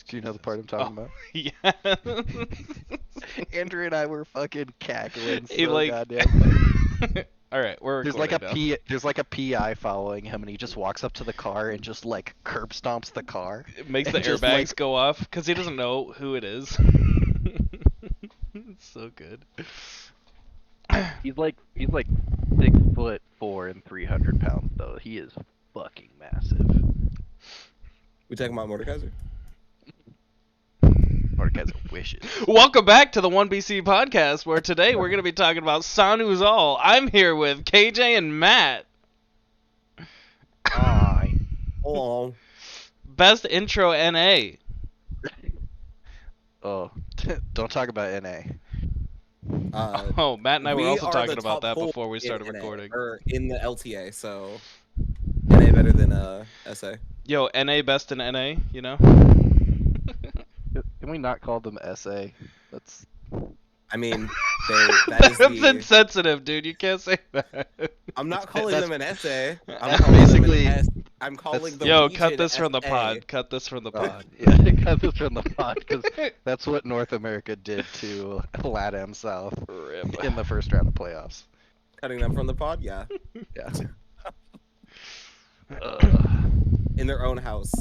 Do you know the part I'm talking about? Yeah. Andrew and I were fucking cackling He so like. goddamn funny. All right, we're recording now. There's like a PI following him, and he just walks up to the car and just like curb stomps the car, It makes the and just like airbags go off because he doesn't know who it is. It's so good. he's like 6'4" and 300 pounds though. He is fucking massive. We talking about Mordekaiser? Mordekaiser wishes. Welcome back to the 1BC podcast, where today we're going to be talking about Sanu's All. I'm here with KJ and Matt. Aye. Hold Best intro NA. Oh, don't talk about NA. on. Oh, Matt and I were We also are talking the about top that hole before we in started NA, recording. or in the LTA, so NA better than SA. Yo, NA best in NA, you know? Can we not call them SA? That's I mean, that is That's the. insensitive, dude. You can't say that. I'm not calling that's- them an SA. I'm that's calling basically- them an S. I'm calling the Yo, region cut this from the SA. pod. Cut this from the pod. yeah, cut this from the pod because that's what North America did to LATAM South Rip. in the first round of playoffs. Cutting them from the pod, yeah, Yeah. in their own house.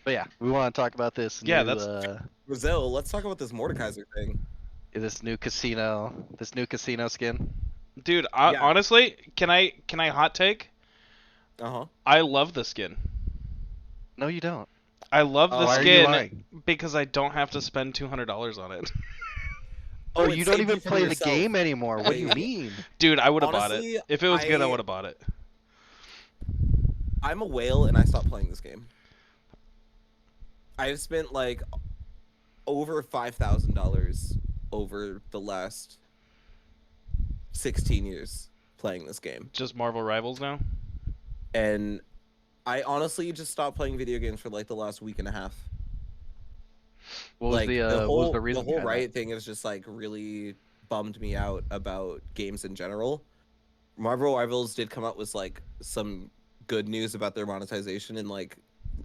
But yeah, we want to talk about this Yeah, new, that's- Brazil, let's talk about this Mordekaiser thing. this new casino skin. Dude, Yeah. honestly, can I hot take? Uh-huh. I love the skin. No, you don't. I love Oh, the why are you skin lying? because I don't have to spend $200 on it. Oh, it you don't saved even from play the yourself. game anymore. What do you I- mean? Dude, I would have bought Honestly, it. If it was good, I I- would have bought it. I'm a whale and I stopped playing this game. I've spent like over $5,000 over the last 16 years playing this game. Just Marvel Rivals now? And I honestly just stopped playing video games for like the last week and a half. What was Like the the what was whole the reason behind that? Riot thing is just like really bummed me out about games in general. Marvel Rivals did come up with like some good news about their monetization and like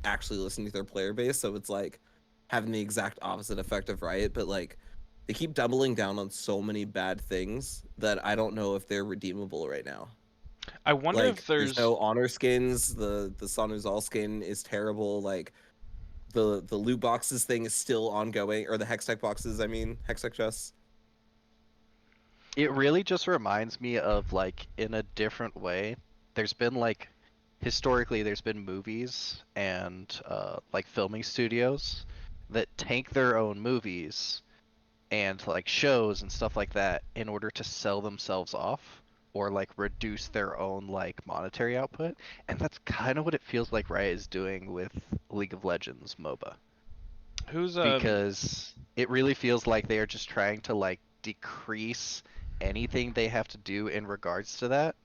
actually listening to their player base, so it's like having the exact opposite effect of Riot, but like they keep doubling down on so many bad things that I don't know if they're redeemable right now. I wonder Like if there's no honor skins, the Sanuzal skin is terrible, like the loot boxes thing is still ongoing, or the Hextech boxes, I mean, Hextech chests. It really just reminds me of like in a different way. There's been like historically there's been movies and like filming studios that tank their own movies and like shows and stuff like that in order to sell themselves off or like reduce their own like monetary output, and that's kind of what it feels like Riot is doing with League of Legends MOBA, who's because it really feels like they are just trying to like decrease anything they have to do in regards to that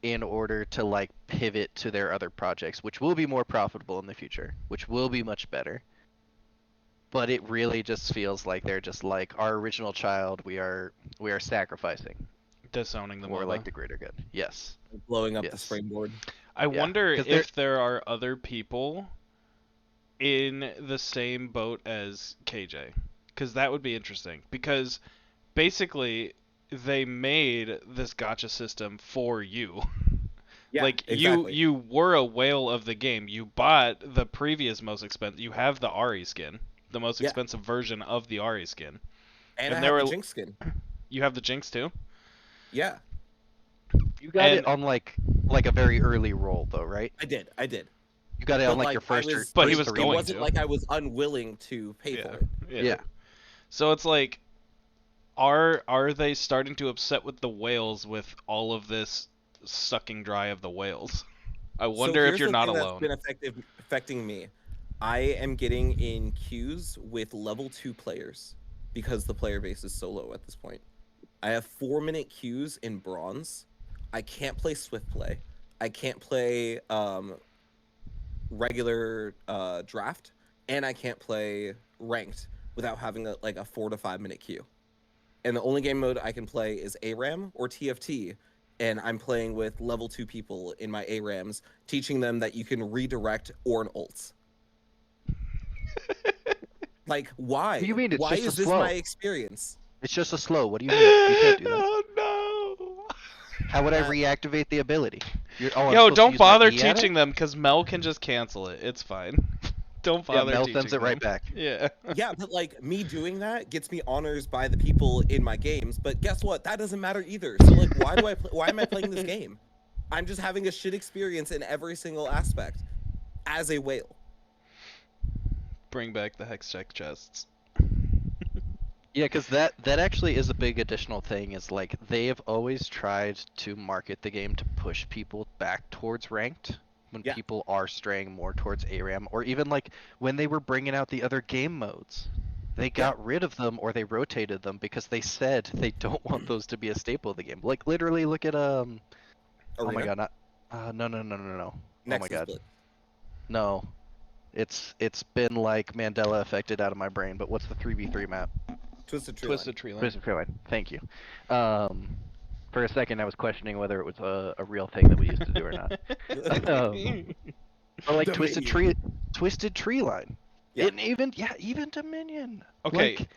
in order to like pivot to their other projects, which will be more profitable in the future, which will be much better. But it really just feels like they're just like our original child. We are sacrificing disowning the for MOBA. like the greater good. Yes. Blowing up the Yes. springboard. I Yeah, wonder 'cause if there are other people in the same boat as KJ, because that would be interesting. Because basically, they made this gotcha system for you. Yeah, like exactly. you were a whale of the game. You bought the previous most expensive. You have the Ari skin, the most Yeah. expensive version of the Ari skin. and and I there have were- the Jinx skin. You have the Jinx too. Yeah, You got it And- on like a very early roll though, right? I did. You got it But, on like like, your I first. was- But he first was three It going ones. wasn't to. like I was unwilling to pay for it. Yeah. So it's like, are they starting to upset with the whales with all of this sucking dry of the whales? I wonder if here's you're the not thing alone. That's been affecting me. I am getting in queues with level 2 players because the player base is so low at this point. I have 4-minute queues in bronze. I can't play swift play. I can't play regular draft, and I can't play ranked without having a 4 to 5 minute queue. And the only game mode I can play is ARAM or TFT, and I'm playing with level 2 people in my ARAMs, teaching them that you can redirect or an ult. Like, What why? do you mean? It's Why just a is this my slow. experience? It's just a slow. What do you mean? You can't do that. Oh no. How would I That reactivate the ability? I'm Yo, supposed to don't use my bother E at it? teaching them because Mel can just cancel it. It's fine. Don't Yeah, bother Mel sends teaching it right them. back. Yeah. yeah, but like me doing that gets me honors by the people in my games. But guess what? That doesn't matter either. So like, why am I playing this game? I'm just having a shit experience in every single aspect as a whale. Bring back the hex check chests. Yeah, because that actually is a big additional thing. Is like they have always tried to market the game to push people back towards ranked when Yeah. people are straying more towards ARAM, or even like when they were bringing out the other game modes. They got rid of them or they rotated them because they said they don't want those to be a staple of the game. Like literally, look at Oh my Arena? god, not no. Oh my Nexus god. Blitz. No. It's been like Mandela affected out of my brain, but what's the 3v3 map? Twisted Tree Twisted Line. tree line. Twisted Tree Line. Thank you. For a second I was questioning whether it was a real thing that we used to do or not. Or like Dominion. Twisted Tree Line. Yeah. Even Dominion. Okay. Like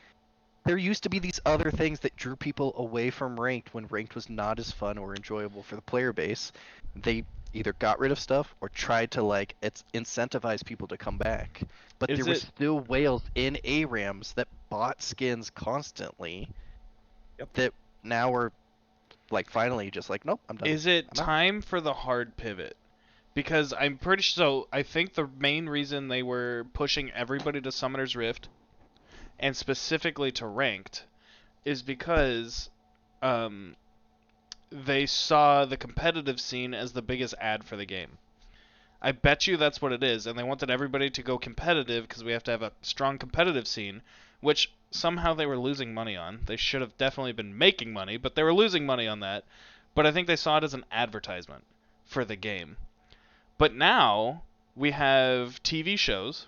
there used to be these other things that drew people away from ranked when ranked was not as fun or enjoyable for the player base. They either got rid of stuff or tried to like incentivize people to come back. But Is there were it still whales in ARAMs that bought skins constantly Yep. that now are like finally just like, nope, I'm done. is it I'm out. time for the hard pivot? Because I'm pretty so I think the main reason they were pushing everybody to Summoner's Rift and specifically to ranked is because they saw the competitive scene as the biggest ad for the game. I bet you that's what it is, and they wanted everybody to go competitive because we have to have a strong competitive scene, which somehow they were losing money on. They should have definitely been making money, but they were losing money on that. But I think they saw it as an advertisement for the game. But now we have TV shows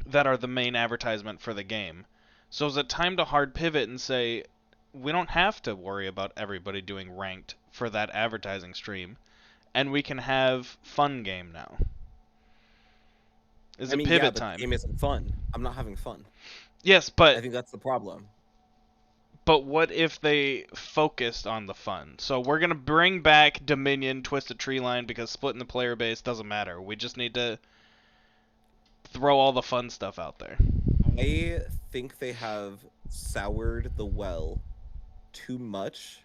that are the main advertisement for the game. So is it time to hard pivot and say, we don't have to worry about everybody doing ranked for that advertising stream, and we can have fun game now? Is I it mean, pivot but the time? game isn't fun. I'm not having fun. Yes, I think that's the problem. but what if they focused on the fun? So we're gonna bring back Dominion, Twisted Tree Line because splitting the player base doesn't matter. We just need to throw all the fun stuff out there. I think they have soured the well too much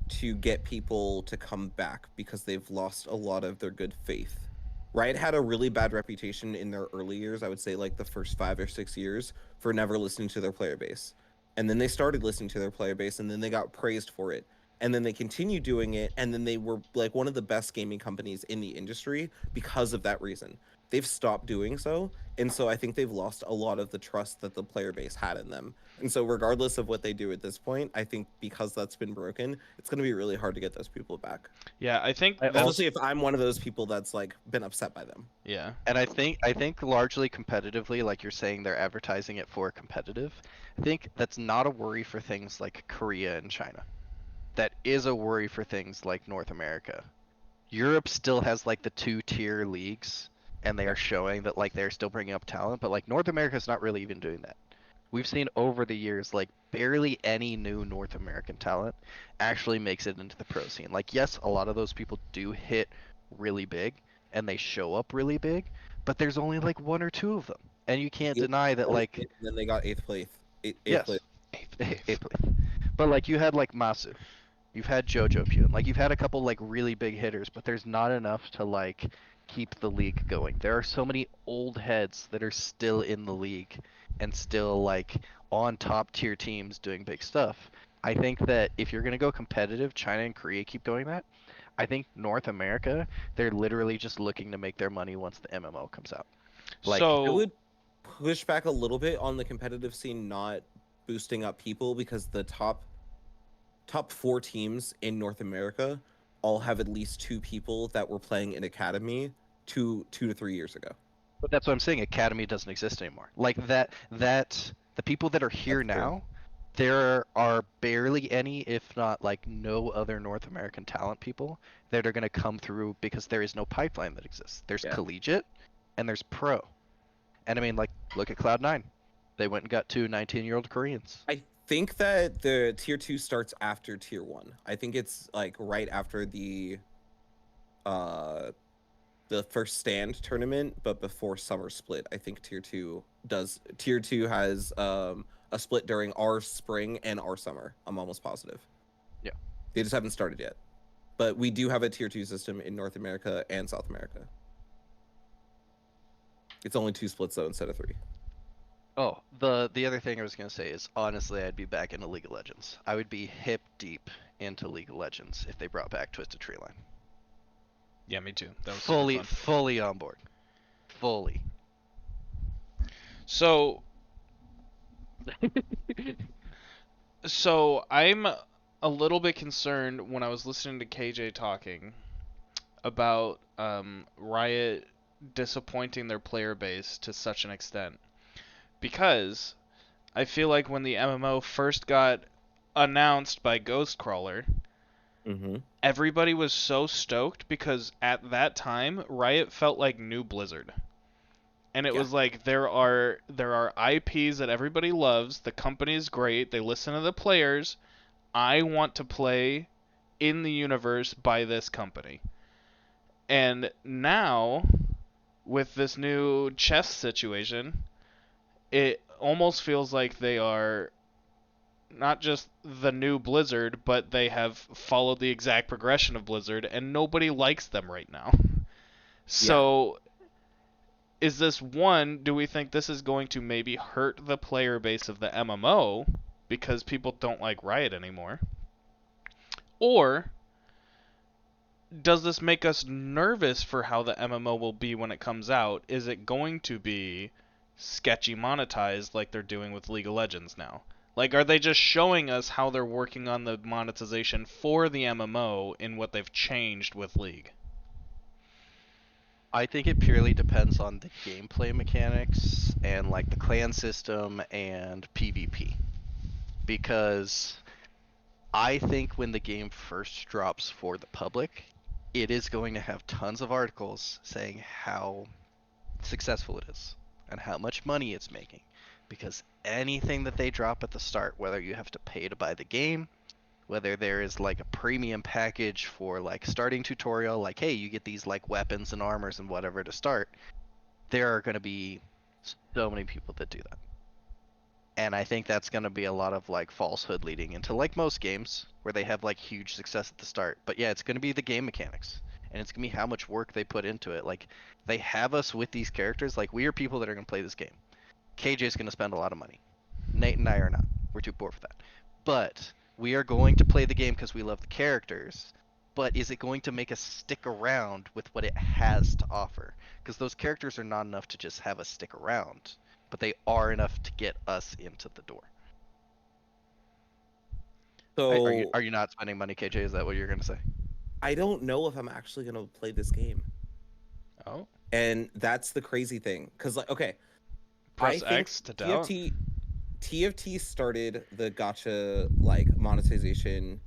to get people to come back because they've lost a lot of their good faith. Riot had a really bad reputation in their early years, I would say like the first 5 or 6 years, for never listening to their player base. And then they started listening to their player base and then they got praised for it. And then they continued doing it and then they were like one of the best gaming companies in the industry because of that reason. They've stopped doing so, and so I think they've lost a lot of the trust that the player base had in them. And so regardless of what they do at this point, I think because that's been broken, it's going to be really hard to get those people back. Yeah, I think I that's Especially if I'm one of those people that's like been upset by them. yeah. And I think largely competitively, like you're saying, they're advertising it for competitive. I think that's not a worry for things like Korea and China. That is a worry for things like North America. Europe still has like the two-tier leagues, and they are showing that like they're still bringing up talent, but like North America's not really even doing that. We've seen over the years like barely any new North American talent actually makes it into the pro scene. Like yes, a lot of those people do hit really big and they show up really big, but there's only like one or two of them. And you can't deny that like Then they got eighth place. Eighth place. yes, eighth place. But like you had like Masu, you've had JoJo Pyun, like you've had a couple like really big hitters, but there's not enough to like keep the league going. There are so many old heads that are still in the league and still like on top tier teams doing big stuff. I think that if you're gonna go competitive, China and Korea keep doing that. I think North America, they're literally just looking to make their money once the MMO comes out. Like I So would push back a little bit on the competitive scene not boosting up people because the top 4 teams in North America all have at least 2 people that were playing in academy 2 to 3 years ago. but that's what I'm saying. Academy doesn't exist anymore. Like that the people that are here That's true. now, there are barely any, if not like no other North American talent people that are going to come through because there is no pipeline that exists. There's Yeah. collegiate and there's pro. And I mean like look at Cloud9. They went and got two 19-year-old Koreans. I think that the tier 2 starts after tier 1. I think it's like right after uh the first stand tournament, but before summer split. I think tier 2 does. Tier 2 has a split during our spring and our summer. I'm almost positive. Yeah. They just haven't started yet. But we do have a tier 2 system in North America and South America. It's only 2 splits though instead of 3. Oh, the other thing I was gonna say is honestly, I'd be back into League of Legends. I would be hip deep into League of Legends if they brought back Twisted Tree Line. Yeah, me too. That was Fully, super fun. fully on board. Fully. So I'm a little bit concerned when I was listening to KJ talking about Riot disappointing their player base to such an extent, because I feel like when the MMO first got announced by Ghostcrawler, Mm-hmm. everybody was so stoked because at that time Riot felt like new Blizzard. And it Yeah. was like there are IPs that everybody loves, the company's great, they listen to the players. I want to play in the universe by this company. And now with this new chess situation, it almost feels like they are not just the new Blizzard, but they have followed the exact progression of Blizzard, and nobody likes them right now. So, is this one, do we think this is going to maybe hurt the player base of the MMO because people don't like Riot anymore? Or does this make us nervous for how the MMO will be when it comes out? Is it going to be sketchy monetized like they're doing with League of Legends now? Like, are they just showing us how they're working on the monetization for the MMO in what they've changed with League? I think it purely depends on the gameplay mechanics and like the clan system and PvP. Because I think when the game first drops for the public, it is going to have tons of articles saying how successful it is and how much money it's making. Because anything that they drop at the start, whether you have to pay to buy the game, whether there is like a premium package for like starting tutorial, like hey, you get these like weapons and armors and whatever to start, there are going to be so many people that do that. And I think that's going to be a lot of like falsehood leading into like most games where they have like huge success at the start. But yeah, it's going to be the game mechanics and it's going to be how much work they put into it. Like they have us with these characters, like we are people that are going to play this game. KJ is going to spend a lot of money. Nate and I are not. We're too poor for that. But we are going to play the game because we love the characters. But is it going to make us stick around with what it has to offer? Because those characters are not enough to just have us stick around, but they are enough to get us into the door. So Are you not spending money, KJ? Is that what you're going to say? I don't know if I'm actually gonna play this game, Oh. and that's the crazy thing. Cause like, okay, Press I think X to doubt. TFT started the gacha like monetization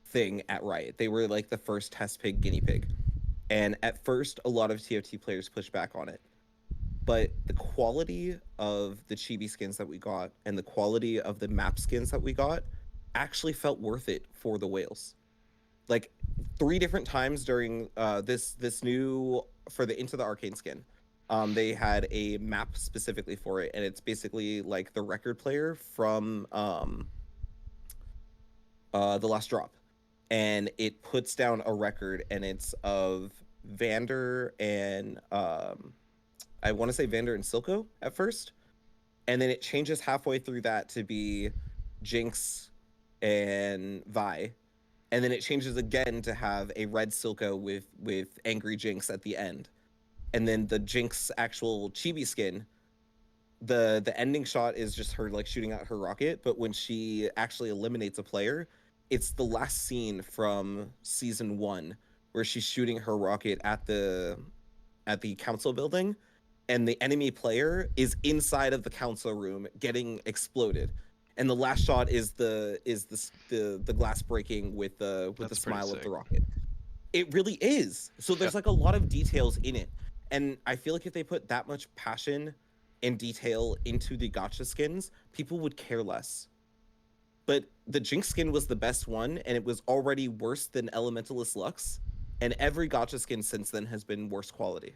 thing at Riot. They were like the first test pig guinea pig. And at first a lot of TFT players pushed back on it. But the quality of the chibi skins that we got and the quality of the map skins that we got actually felt worth it for the whales. Like 3 different times during this new for the Into the Arcane skin. They had a map specifically for it, and it's basically like the record player from the last drop, and it puts down a record, and it's of Vander and I want to say Vander and Silco at first, and then it changes halfway through that to be Jinx and Vi, and then it changes again to have a red Silco with Angry Jinx at the end, and then the Jinx actual chibi skin, the ending shot is just her like shooting out her rocket, but when she actually eliminates a player, it's the last scene from season 1 where she's shooting her rocket at the council building, and the enemy player is inside of the council room getting exploded, and the last shot is the glass breaking with the That's pretty smile of sick. the rocket. It really is. So there's Yeah. like a lot of details in it, and I feel like if they put that much passion and detail into the gacha skins, people would care less. But the Jinx skin was the best one, and it was already worse than Elementalist Lux, and every gacha skin since then has been worse quality.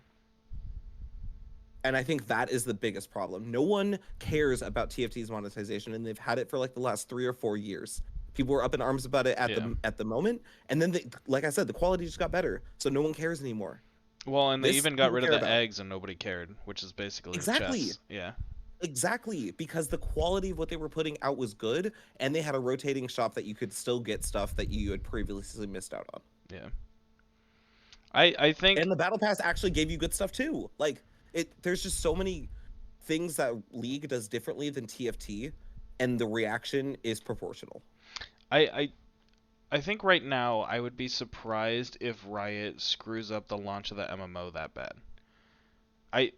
And I think that is the biggest problem. No one cares about TFT's monetization, and they've had it for like the last 3 or 4 years. People were up in arms about it at the moment, and then like I said, the quality just got better, so no one cares anymore. Well, and they This even got people rid of care the about. eggs and nobody cared, which is basically the Exactly. chests. Yeah. Exactly, because the quality of what they were putting out was good, and they had a rotating shop that you could still get stuff that you had previously missed out on. Yeah. I think And the battle pass actually gave you good stuff too. Like there's just so many things that League does differently than TFT, and the reaction is proportional. I I think right now I would be surprised if Riot screws up the launch of the MMO that bad. I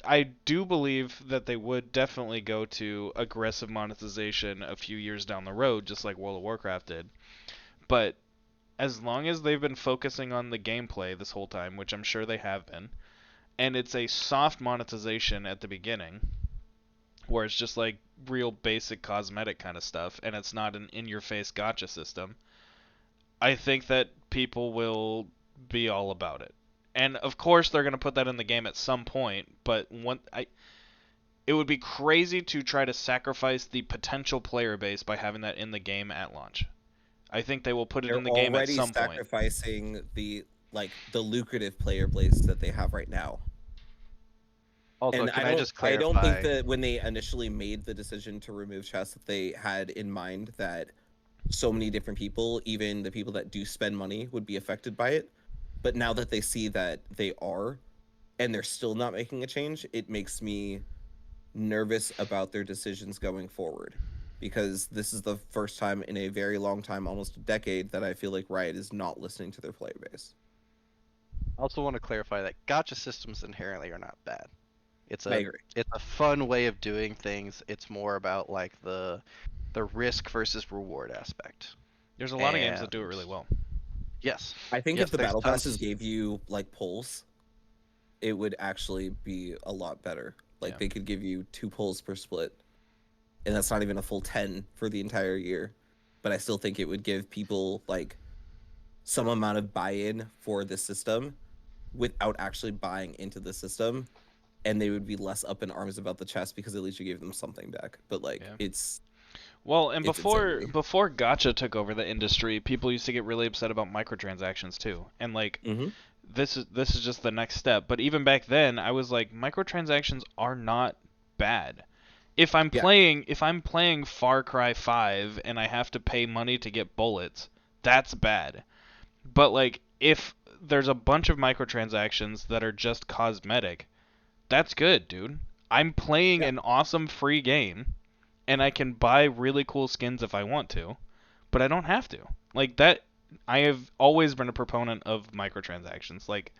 I do believe that they would definitely go to aggressive monetization a few years down the road, just like World of Warcraft did. But as long as they've been focusing on the gameplay this whole time, which I'm sure they have been, and it's a soft monetization at the beginning, where it's just like real basic cosmetic kind of stuff, and it's not an in-your-face gacha system, I think that people will be all about it. And of course they're going to put that in the game at some point, but it would be crazy to try to sacrifice the potential player base by having that in the game at launch. I think they will put it They're in the game at already some point. sacrificing the lucrative player base that they have right now. Also, And can I just I don't think clarify? that when they initially made the decision to remove chess that they had in mind that so many different people, even the people that do spend money, would be affected by it. But now that they see that they are, and they're still not making a change, it makes me nervous about their decisions going forward. Because this is the first time in a very long time, almost a decade, that I feel like Riot is not listening to their player base. I also want to clarify that gotcha systems inherently are not bad. It's I a agree. it's a fun way of doing things. It's more about like the risk versus reward aspect. There's a lot of games that do it And really well. yes, I think yes, if the there's battle passes tons. gave you like pulls, it would actually be a lot better. Like Yeah. they could give you 2 pulls per split, and that's not even a full 10 for the entire year. But I still think it would give people like some amount of buy-in for the system without actually buying into the system, and they would be less up in arms about the chest because at least you gave them something back. But like Yeah. it's Well, and it's before insanity. before gacha took over the industry, people used to get really upset about microtransactions too. And like Mm-hmm. this is just the next step. But even back then, I was like, microtransactions are not bad. Yeah. If I'm playing Far Cry 5 and I have to pay money to get bullets, that's bad. But like if there's a bunch of microtransactions that are just cosmetic, that's good, dude. I'm playing Yeah. an awesome free game and I can buy really cool skins if I want to, but I don't have to. Like that I have always been a proponent of microtransactions. Like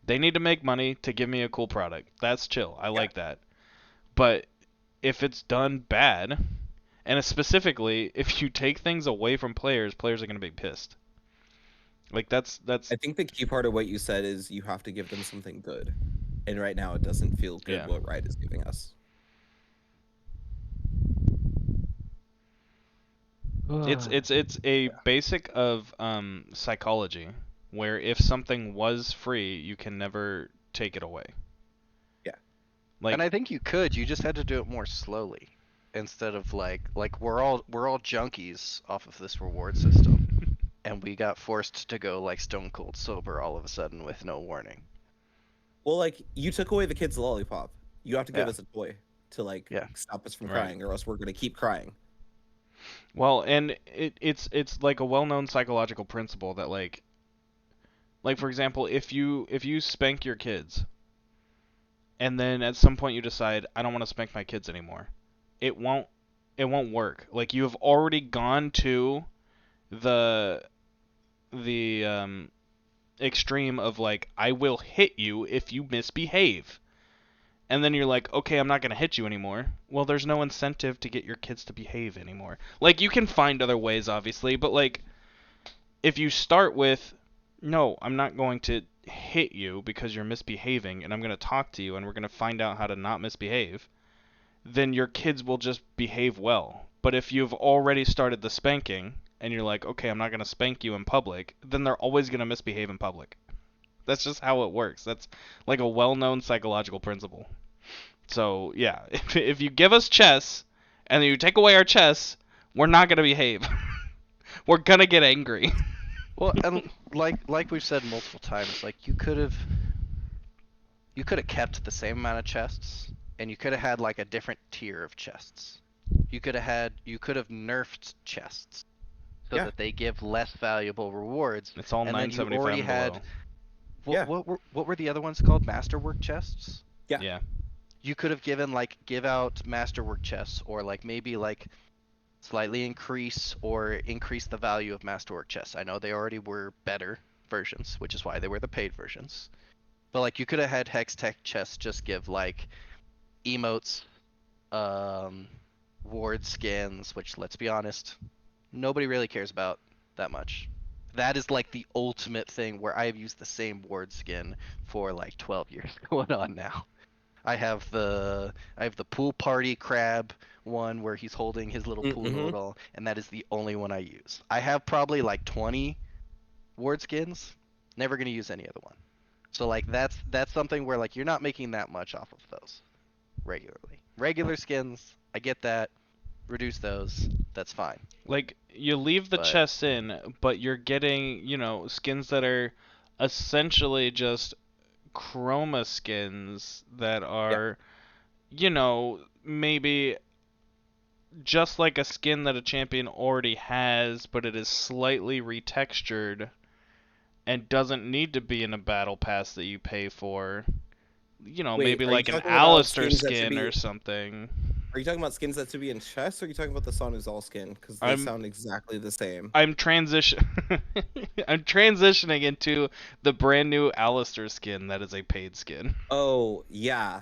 they need to make money to give me a cool product. That's chill. I Yeah. like that. But if it's done bad, and specifically if you take things away from players, players are going to be pissed. Like that's I think the key part of what you said is you have to give them something good. And right now it doesn't feel good yeah. what Riot is giving us. It's a basic of psychology where if something was free, you can never take it away. Yeah. And Like I think you could. You just had to do it more slowly, instead of like we're all junkies off of this reward system, and we got forced to go like stone cold sober all of a sudden with no warning. Well, like you took away the kid's lollipop. You have to give Yeah, us a toy to like yeah. stop us from right. crying, or else we're gonna keep crying. Well, and it's like a well-known psychological principle that like for example, if you spank your kids and then at some point you decide I don't want to spank my kids anymore, it won't work. Like you have already gone to the the extreme of like I will hit you if you misbehave. And then you're like, okay, I'm not going to hit you anymore. Well, there's no incentive to get your kids to behave anymore. Like, you can find other ways, obviously, but like, if you start with No, I'm not going to hit you because you're misbehaving, and I'm going to talk to you, and we're going to find out how to not misbehave. Then your kids will just behave well. But if you've already started the spanking, and you're like, okay, I'm not going to spank you in public, then they're always going to misbehave in public. That's just how it works. That's like a well-known psychological principle. So, yeah, if you give us chess, and then you take away our chess, we're not going to behave. We're going to get angry. Well, and like we've said multiple times, like you could have kept the same amount of chests, and you could have had like a different tier of chests. You could have nerfed chests so Yeah. that they give less valuable rewards. It's all And then you 975 already and had below. Yeah. what were the other ones called? Masterwork chests? Yeah. Yeah. You could have give out masterwork chests, or like maybe like slightly increase the value of masterwork chests. I know they already were better versions, which is why they were the paid versions. But like you could have had hex tech chests just give like emotes, um, ward skins, which let's be honest, nobody really cares about that much. That is like the ultimate thing where I've used the same ward skin for like 12 years going on now. I have the pool party crab one where he's holding his little pool Mm-hmm. noodle, and that is the only one I use. I have probably like 20 ward skins. Never gonna use any other one. So like that's something where like you're not making that much off of those regularly. Regular skins, I get that. Reduce those, that's fine. Like, you leave the But chests in, but you're getting, skins that are essentially just chroma skins that Yeah. are, maybe just like a skin that a champion already has, but it is slightly retextured and doesn't need to be in a battle pass that you pay for. Wait, Maybe are you like an talking about Alistair skins that should skin be? or something. Are you talking about skins that should be in chests, or are you talking about the Sanuzal skin? Because they I'm sound exactly the same. I'm transition I'm transitioning into the brand new Alistair skin that is a paid skin, Oh yeah.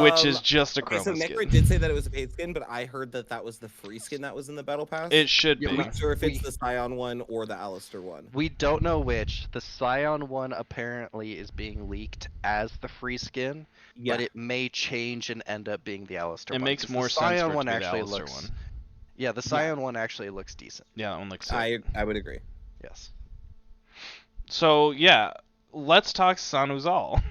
which is just a Okay, so chroma Necro skin. did say that it was a paid skin, but I heard that that was the free skin that was in the battle pass. It should yeah, I'm be. not sure if it's we the Scion one or the Alistair one. we don't know which. The Scion one apparently is being leaked as the free skin, but Yeah. it may change and end up being the Alistair It one. makes 'Cause more the sense Scion for it to one be the actually Alistair looks. one. Yeah, the Yeah. Scion one actually looks decent. Yeah, that one looks sick. I would agree. Yes. So yeah, let's talk Sanuzal.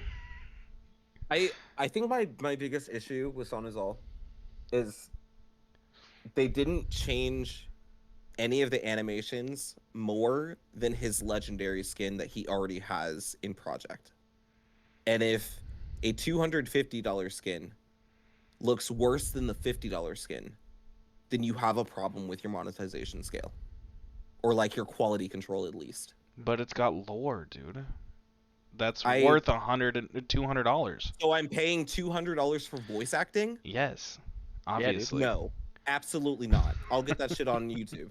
I think my biggest issue with Sanuzal is they didn't change any of the animations more than his legendary skin that he already has in Project. And if a $250 skin looks worse than the $50 skin, then you have a problem with your monetization scale. Or like your quality control at least. But it's got lore, dude. That's I worth $200. So I'm paying $200 for voice acting? Yes, Yeah, dude. obviously. No. Absolutely not. I'll get that shit on YouTube.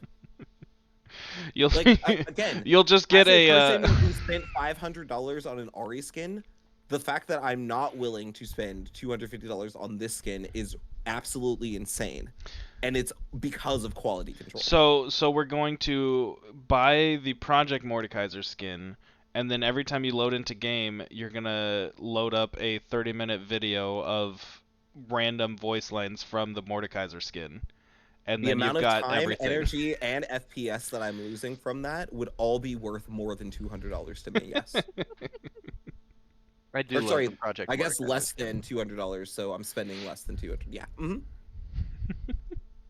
You'll Like again, you'll just get as a a person who spent $500 on an Ari skin, the fact that I'm not willing to spend $250 on this skin is absolutely insane, and it's because of quality control. So we're going to buy the Project Mordekaiser skin, and then every time you load into game, you're gonna load up a 30-minute video of random voice lines from the Mordekaiser skin, and The then amount you've of got time, everything. energy, and FPS that I'm losing from that would all be worth more than $200 to me. Yes, I do Or love sorry, the Project I guess Mordekaiser less skin. than $200, so I'm spending less than 200. Yeah.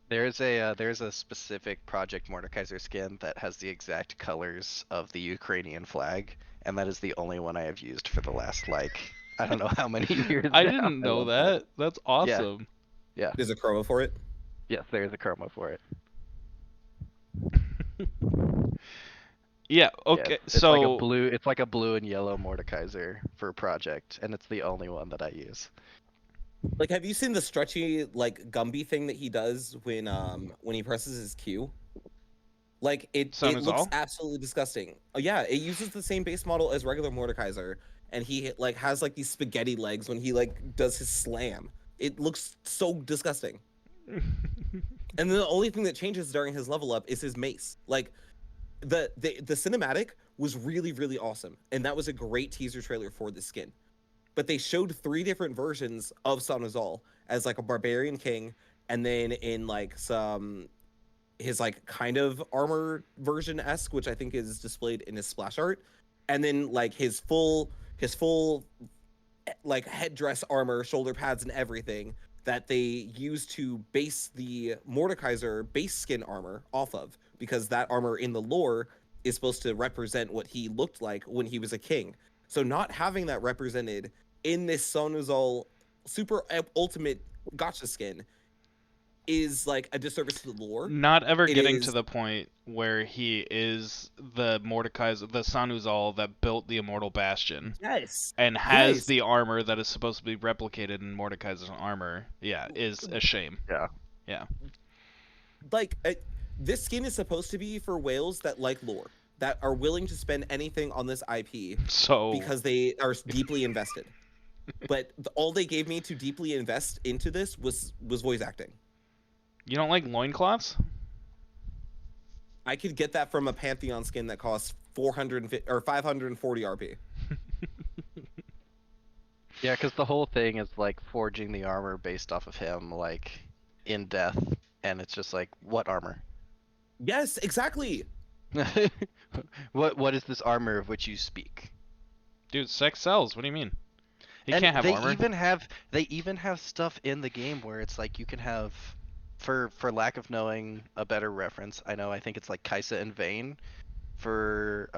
There's a specific Project Mordekaiser skin that has the exact colors of the Ukrainian flag, and that is the only one I have used for the last like I don't know how many years. I now. didn't know love that. That's Yeah. awesome. Yeah. There's a chroma for it. Yes, there is a chroma for it. Yeah. Yeah, Okay. it's like a So blue. It's like a blue and yellow Mordekaiser for Project, and it's the only one that I use. Like, have you seen the stretchy like Gumby thing that he does when he presses his Q? Like it looks Sanuzal? absolutely disgusting. Oh yeah, it uses the same base model as regular Mordekaiser, and he like has like these spaghetti legs when he like does his slam. It looks so disgusting. And then the only thing that changes during his level up is his mace. Like the cinematic was really, really awesome. And that was a great teaser trailer for the skin. But they showed 3 different versions of Sonozal as like a barbarian king, and then in like some his like kind of armor version esque, which I think is displayed in his splash art, and then like his full like headdress armor, shoulder pads, and everything that they use to base the Mordekaiser base skin armor off of, because that armor in the lore is supposed to represent what he looked like when he was a king. So not having that represented in this Sonuzal super ultimate gotcha skin is like a disservice to the lore. Not ever It getting to is the point where he is the Mordekaiser, the Sanuzal that built the Immortal Bastion yes, and has yes. the armor that is supposed to be replicated in Mordekaiser's armor. Yeah, is a shame. Yeah. Yeah. Like this skin is supposed to be for whales that like lore, that are willing to spend anything on this IP So because they are deeply invested. But all they gave me to deeply invest into this was voice acting. you don't like loincloths? I could get that from a Pantheon skin that costs 450 or 540 RP. Yeah, because the whole thing is like forging the armor based off of him, like in death, and it's just like, what armor? Yes, exactly. What is this armor of which you speak? Dude, sex sells. What do you mean? He And can't have they armor. even have stuff in the game where it's like you can have, for lack of knowing a better reference, I think it's like Kaisa and Vayne for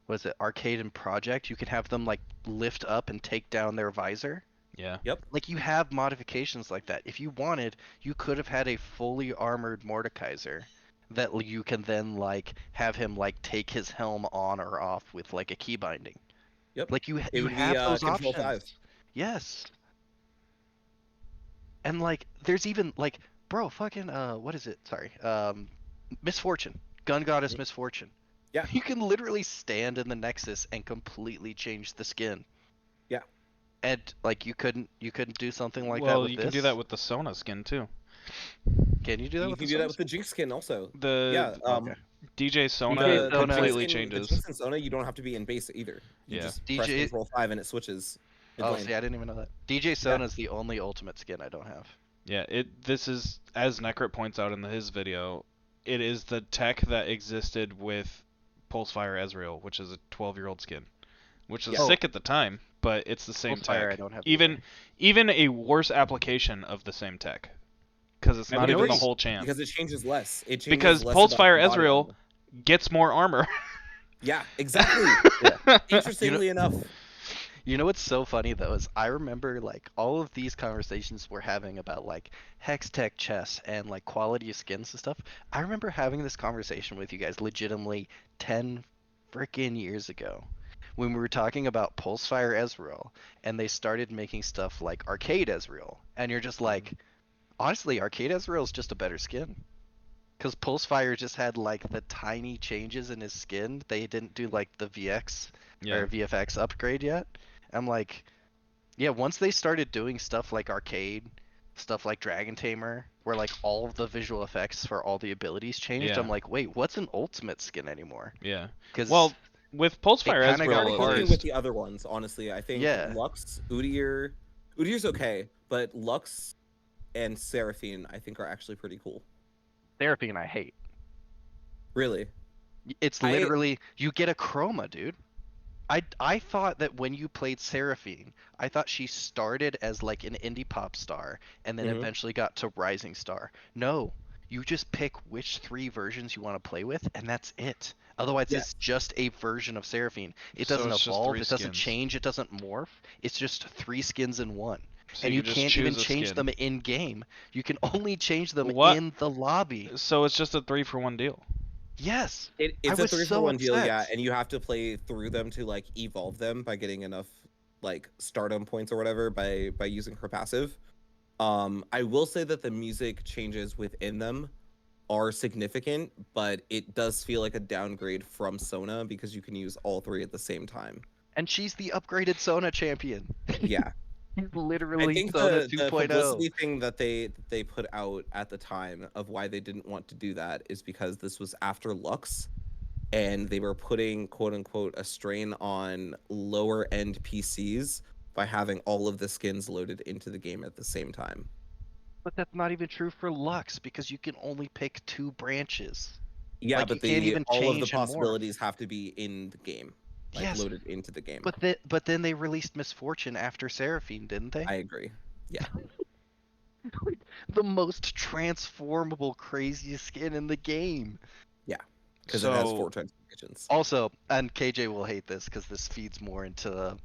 what is it, Arcade and Project, you can have them like lift up and take down their visor. Yeah. Yep. Like you have modifications like that. If you wanted, you could have had a fully armored Mordekaiser that you can then like have him like take his helm on or off with like a key binding. Yep. Like It you would be have those Control options. 5. Yes. And like there's even like bro fucking what is it? Sorry. Misfortune. Gun Goddess Misfortune. Yeah. You can literally stand in the Nexus and completely change the skin. Yeah. And like you couldn't do something like that Well, with you this? can do that with the Sona skin too. Can you do that You with can the do that Sona with the skin? Jinx skin also. The Yeah. Okay. DJ Sona DJ Sona- completely The changes. Jinx and Sona, you don't have to be in base either. You Yeah. just press DJ Control 5 and it switches. Oh, lane. see, I didn't even know that. DJ Sona is the only ultimate skin I don't have. Yeah, this is, as Necrit points out in his video, it is the tech that existed with Pulsefire Ezreal, which is a 12-year-old skin, which is Yeah. sick at the time, but it's the same Pulsefire I tech. don't have Even a worse application of the same tech, because it's I not would even the agree, whole champ. because it changes less. It changes Because less about Pulsefire the body Ezreal armor. gets more armor. Yeah, exactly. Yeah. Interestingly enough. You know what's so funny though is I remember like all of these conversations we're having about like hex tech chess and like quality of skins and stuff. I remember having this conversation with you guys legitimately 10 freaking years ago when we were talking about Pulsefire Ezreal and they started making stuff like Arcade Ezreal, and you're just like, honestly, Arcade Ezreal is just a better skin. Because Pulsefire just had like the tiny changes in his skin. They didn't do like the VX Yeah. or VFX upgrade yet. I'm like, yeah, once they started doing stuff like Arcade, stuff like Dragon Tamer, where like all of the visual effects for all the abilities changed, Yeah. I'm like, wait, what's an ultimate skin anymore? Yeah. Because Well, with Pulsefire kinda got Ezreal, Not at really hard. with least, the other ones, honestly. I think Yeah. Lux, Udyr's okay, but Lux and Seraphine, I think, are actually pretty cool. Seraphine I hate. Really. It's I- literally you get a chroma, dude. I thought that when you played Seraphine, I thought she started as like an indie pop star and then Mhm. eventually got to rising star. No, you just pick which 3 versions you want to play with, and that's it. Otherwise, Yeah. it's just a version of Seraphine. It So doesn't it's just evolve, 3 it doesn't skins. change, it doesn't morph. It's just 3 skins in one. so And you can just can't even choose a change skin. them in game. You can only change them What? in the lobby. So it's just a 3-for-1 deal. Yes. It's I a was 3-for-1 so deal, yeah, upset. and you have to play through them to like evolve them by getting enough like stardom points or whatever by using her passive. I will say that the music changes within them are significant, but it does feel like a downgrade from Sona because you can use all 3 at the same time. And she's the upgraded Sona champion. Yeah. He's I literally think Sona the 2.0. publicity thing that they put out at the time of why they didn't want to do that is because this was after Lux, and they were putting quote unquote a strain on lower end PCs by having all of the skins loaded into the game at the same time. But that's not even true for Lux because you can only pick 2 branches. Yeah, Like, but you can't even all of the change and morph. possibilities have to be in the game, like Yes, loaded into the game. but then they released Misfortune after Seraphine, didn't they? I agree. Yeah. The most transformable, craziest skin in the game. Yeah. Because it has So 4 transformations. Also, and KJ will hate this because this feeds more into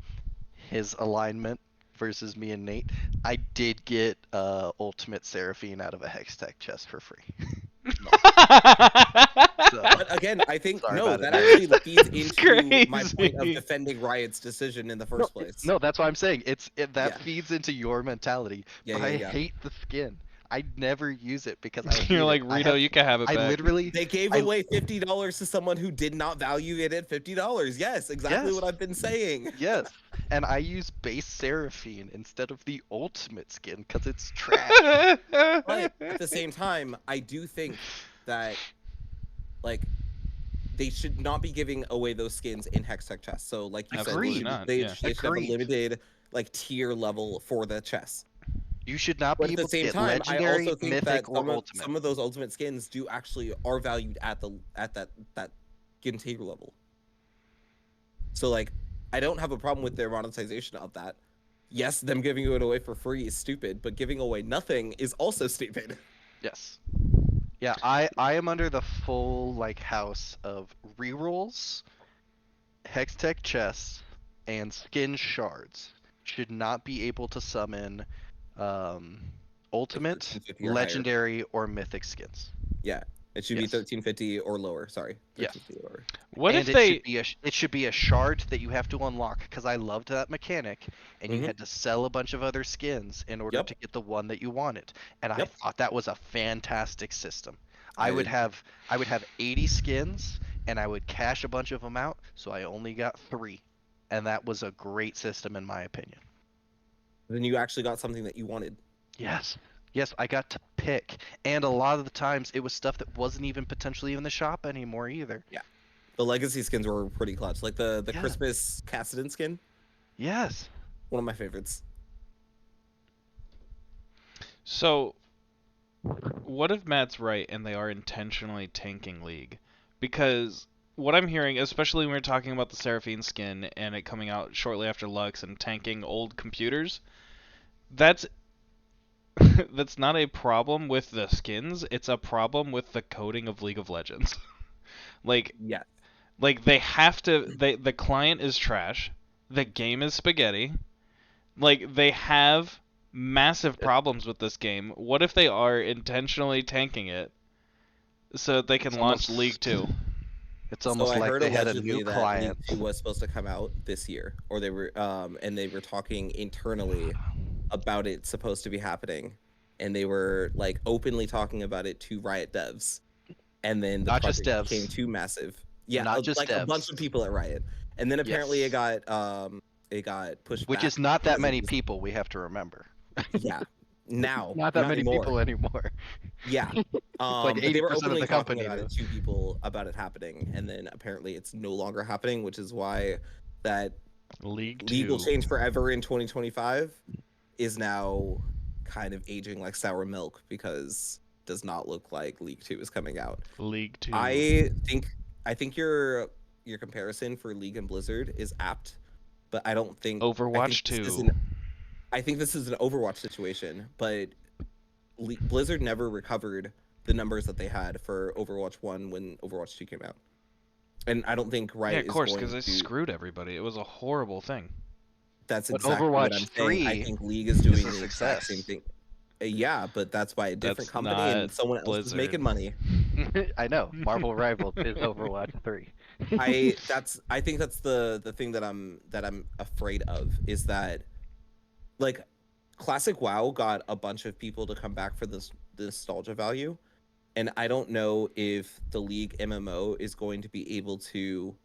his alignment versus me and Nate. I did get Ultimate Seraphine out of a Hextech chest for free. So, But again, I think sorry no, about it, that Nate. actually feeds It's into my point of crazy. defending Riot's decision in the first place. No, that's what I'm saying. That Yeah. feeds into your mentality. Yeah, But I yeah. hate the skin. I never use it because I hate You're like, it. Rito, you can have it I back. literally They gave I- away $50 to someone who did not value it at $50. Yes, exactly what Yes. I've been saying. yes, and I use base Seraphine instead of the ultimate skin because it's trash. But at the same time, I do think that like they should not be giving away those skins in Hextech chests. So like you Absolutely said, not, they yeah. should have a Agreed. limited like tier level for the chests. You should not But be at the able to same get time, I legendary, also think mythic, that or ultimate. some of those ultimate skins do actually are valued at that skin tier level. So like I don't have a problem with their monetization of that. Yes, them giving it away for free is stupid, but giving away nothing is also stupid. Yes. Yeah, I am under the full like house of rerolls, hextech chests, and skin shards. Should not be able to summon ultimate, 1350 or higher. legendary, or mythic skins. Yeah, it should be Yes. 1350 or lower. Sorry, Yeah. 1350 or lower. What And if they? it should be a shard that you have to unlock because I loved that mechanic, and you Mhm. had to sell a bunch of other skins in order Yep. to get the one that you wanted. And I Yep. thought that was a fantastic system. I I would have 80 skins, and I would cash a bunch of them out, so I only got 3, and that was a great system in my opinion. Then you actually got something that you wanted. Yes. Yes, I got to pick, and a lot of the times it was stuff that wasn't even potentially in the shop anymore either. The legacy skins were pretty clutch, like the Yeah. Christmas Cassidon skin, Yes. one of my favorites. So, what if Matt's right and they are intentionally tanking League? Because what I'm hearing, especially when we're talking about the Seraphine skin and it coming out shortly after Lux and tanking old computers, that's that's not a problem with the skins. It's a problem with the coding of League of Legends. like Yeah, like they have to. The client is trash. The game is spaghetti. Like they have massive problems with this game. What if they are intentionally tanking it so that they can It's launch almost- League 2? It's so almost I like heard they had a allegedly new that client. League 2 was supposed to come out this year, or they were and they were talking internally about it supposed to be happening, and they were like openly talking about it to Riot devs, and then the Not just project devs. became too massive. Yeah, Not just like a bunch devs. of people at Riot, and then apparently Yes. it got pushed Which back is not that because it many was- people, we have to remember. Yeah, now Not that many anymore. people anymore. Yeah. Like But they were 80% of openly the talking company about do. it to people about it happening, and then apparently it's no longer happening, which is why that League 2. legal change forever in 2025 is now kind of aging like sour milk because it does not look like League 2 is coming out. League 2. I think your comparison for League and Blizzard is apt, but I don't think Overwatch I think this is 2. I think this is an Overwatch situation, but Blizzard never recovered the numbers that they had for Overwatch 1 when Overwatch 2 came out. And I don't think Riot Yeah, of course, because because they screwed everybody. It was a horrible thing. That's But exactly what I'm Overwatch saying. 3 I think League is doing a the exact same success. thing. Yeah, but that's by a different That's company not and someone else is Blizzard. making money. I know. Marvel Rivals is Overwatch 3. I think that's the thing that I'm afraid of is that like classic WoW got a bunch of people to come back for this nostalgia value, and I don't know if the League MMO is going to be able to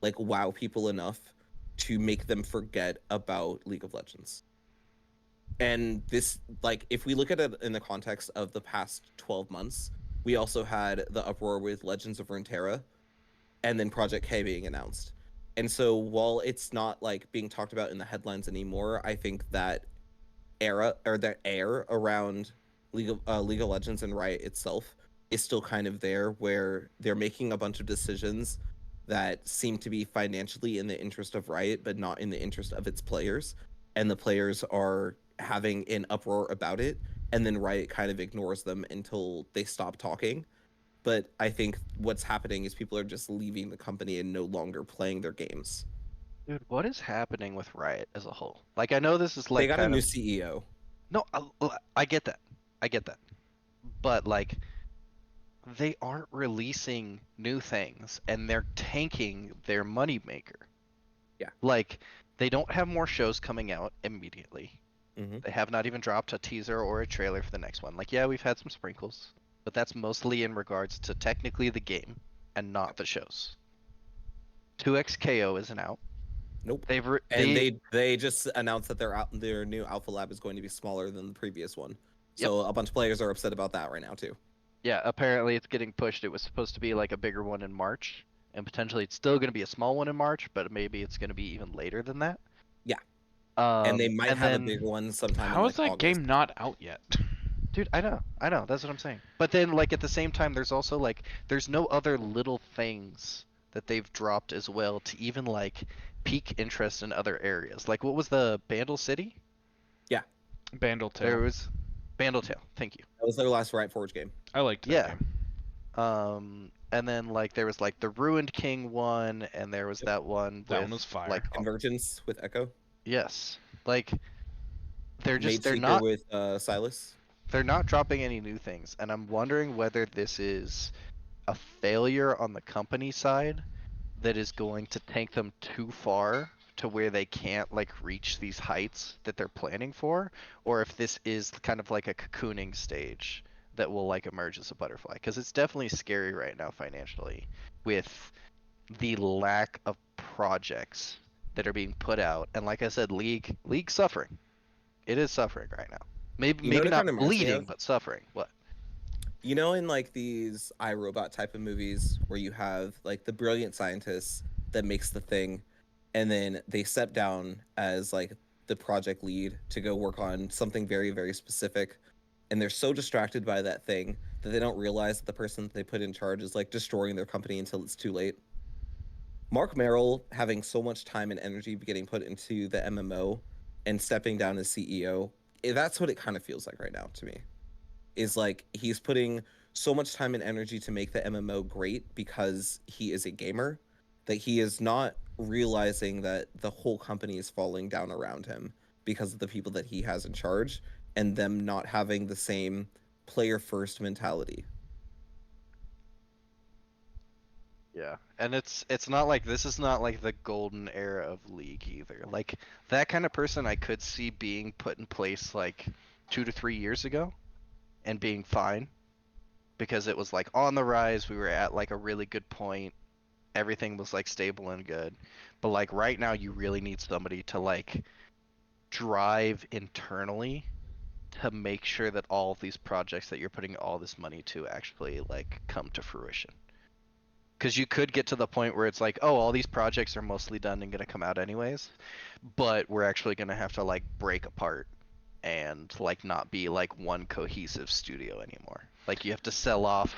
like wow people enough to make them forget about League of Legends. And this, like, if we look at it in the context of the past 12 months, we also had the uproar with Legends of Runeterra, and then Project K being announced. And so while it's not like being talked about in the headlines anymore, I think that that air around League of Legends and Riot itself is still kind of there, where they're making a bunch of decisions that seem to be financially in the interest of Riot, but not in the interest of its players, and the players are having an uproar about it, and then Riot kind of ignores them until they stop talking. But I think what's happening is people are just leaving the company and no longer playing their games. Dude, what is happening with Riot as a whole? Like, I know this is They like got a kind new of CEO. no, I get that, I get that, but like they aren't releasing new things, and they're tanking their moneymaker. Yeah. Like, they don't have more shows coming out immediately. Mm-hmm. They have not even dropped a teaser or a trailer for the next one. Like, yeah, we've had some sprinkles, but that's mostly in regards to technically the game and not the shows. 2XKO isn't out. Nope. They've And they just announced that their new alpha lab is going to be smaller than the previous one. Yep. So a bunch of players are upset about that right now too. Yeah, apparently it's getting pushed. It was supposed to be like a bigger one in March, and potentially it's still going to be a small one in March, but maybe it's going to be even later than that. Yeah. And they might And have a bigger then, one sometime in How is like that August. game not out yet? dude, I know, that's what I'm saying. But then, like at the same time, there's also like there's no other little things that they've dropped as well to even like pique interest in other areas. Like what was the Bandle City? Yeah. Bandle There Tale. was Bandletail. Thank you. That was their last Riot Forge game. I liked that Yeah. game. And then like there was like the Ruined King one, and there was Yep. that one That with one was fire. like Convergence with Echo. yes, like they're Mage just Seeker with Silas. they're not dropping any new things, and I'm wondering whether this is a failure on the company side that is going to take them too far to where they can't like reach these heights that they're planning for, or if this is kind of like a cocooning stage that will like emerge as a butterfly, because it's definitely scary right now financially with the lack of projects that are being put out. And like I said, league suffering. It is suffering right now. Maybe You know what maybe it kind not of reminds me bleeding, of? but suffering. What? You know, in like these iRobot type of movies where you have like the brilliant scientist that makes the thing, and then they step down as like the project lead to go work on something very, very specific, and they're so distracted by that thing that they don't realize that the person that they put in charge is like destroying their company until it's too late. Mark Merrill having so much time and energy getting put into the MMO and stepping down as CEO, that's what it kind of feels like right now to me. Is like he's putting so much time and energy to make the MMO great because he is a gamer that he is not realizing that the whole company is falling down around him because of the people that he has in charge and them not having the same player first mentality. Yeah, and it's not like this is not like the golden era of League either. Like that kind of person I could see being put in place like 2 to 3 years ago and being fine because it was like on the rise. We were at like a really good point. Everything was like stable and good. But like right now, you really need somebody to like drive internally to make sure that all of these projects that you're putting all this money to actually like come to fruition. Because you could get to the point where it's like, oh, all these projects are mostly done and gonna come out anyways, but we're actually gonna have to like break apart and like not be like one cohesive studio anymore. Like you have to sell off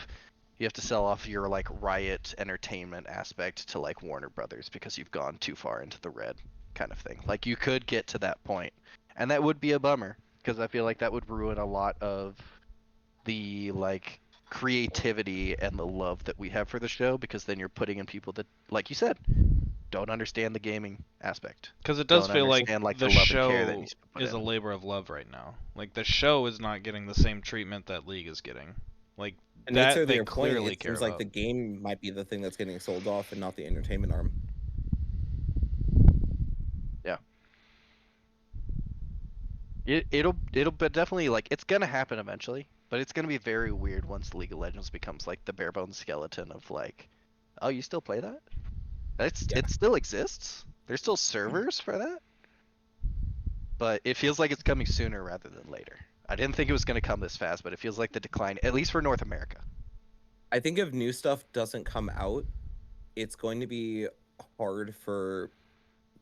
your like Riot Entertainment aspect to like Warner Brothers because you've gone too far into the red kind of thing. Like you could get to that point, and that would be a bummer because I feel like that would ruin a lot of the like creativity and the love that we have for the show, because then you're putting in people that, like you said, don't understand the gaming aspect. Because it does Don't feel like understand like the the love and care that show needs to be put is a in. labor of love right now. Like the show is not getting the same treatment that League is getting. Like And that to they their point, clearly it care seems like about. the game might be the thing that's getting sold off and not the entertainment arm. Yeah. It'll but definitely like it's gonna happen eventually, but it's gonna be very weird once League of Legends becomes like the bare bones skeleton of like, oh, you still play that? Yeah. It still exists. There's still servers for that, but it feels like it's coming sooner rather than later. I didn't think it was gonna come this fast, but it feels like the decline, at least for North America. I think if new stuff doesn't come out, it's going to be hard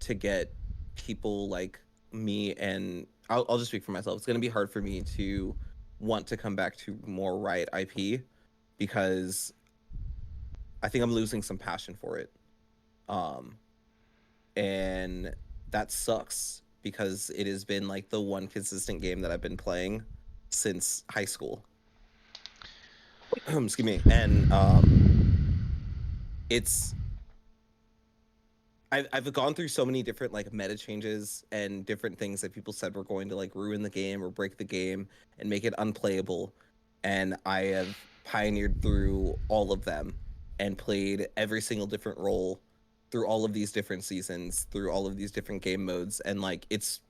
to get people like me, and I'll just speak for myself. It's going to be hard for me to want to come back to more Riot IP because I think I'm losing some passion for it. Um, and that sucks because it has been like the one consistent game that I've been playing since high school. Excuse me. And it's I've gone through so many different like meta changes and different things that people said were going to like ruin the game or break the game and make it unplayable. And I have pioneered through all of them and played every single different role through all of these different seasons, through all of these different game modes. And like it's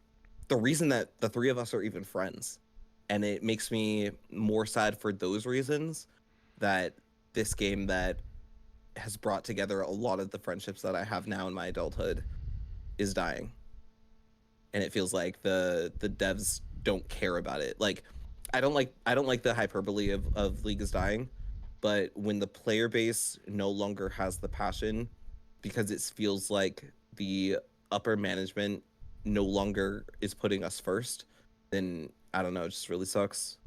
the reason that the three of us are even friends. And it makes me more sad for those reasons that this game that has brought together a lot of the friendships that I have now in my adulthood is dying. And it feels like the devs don't care about it. Like I don't like the hyperbole of League is dying, but when the player base no longer has the passion because it feels like the upper management no longer is putting us first, then I don't know, it just really sucks.